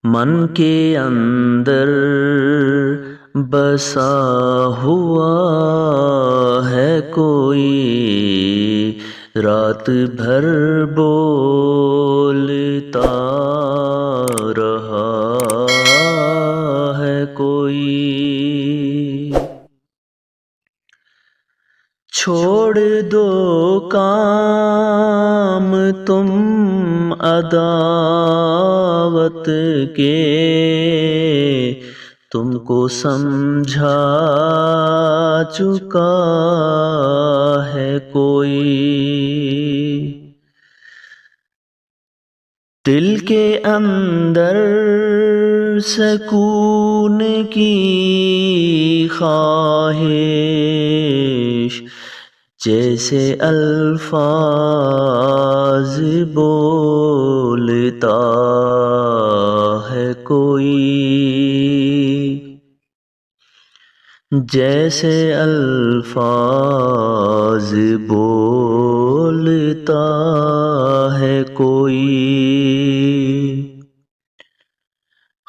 من کے اندر بسا ہوا ہے کوئی، رات بھر بولتا رہا ہے کوئی۔ چھوڑ دو کام تم عداوت کے، تم کو سمجھا چکا ہے کوئی۔ دل کے اندر سکون کی خواہش، جیسے الفاظ بولتا ہے کوئی، جیسے الفاظ بولتا ہے کوئی۔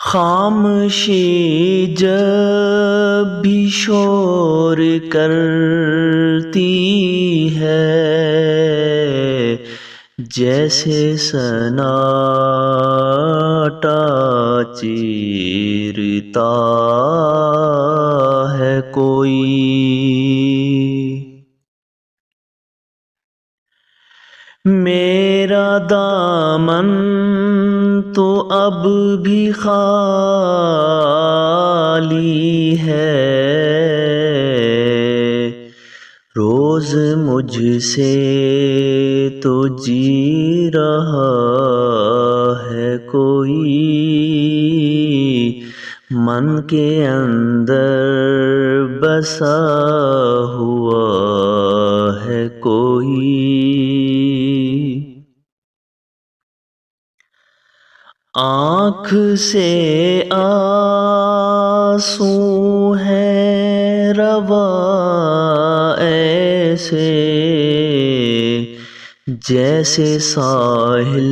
خاموشی جب بھی شور کرتی ہے، جیسے سناٹا چیرتا ہے کوئی۔ میرا دامن تو اب بھی خالی ہے، روز مجھ سے تو جی رہا ہے کوئی، من کے اندر بسا ہوا ہے کوئی۔ آنکھ سے آنسو ہے رواں ایسے، جیسے ساحل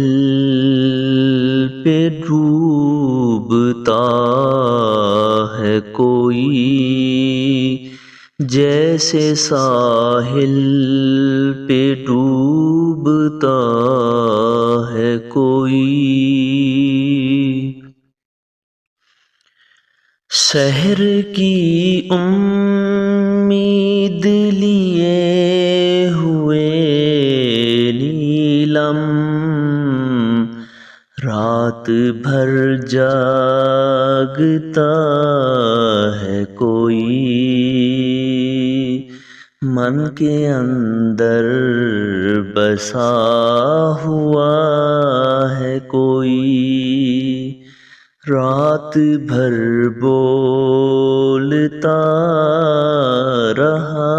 پہ ڈوبتا ہے کوئی، جیسے ساحل پہ ڈوبتا ہے کوئی۔ سحر کی امید لیے ہوئے نیلم، رات بھر جاگتا ہے کوئی، من کے اندر بسا ہوا ہے کوئی، رات بھر بولتا رہا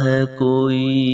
ہے کوئی۔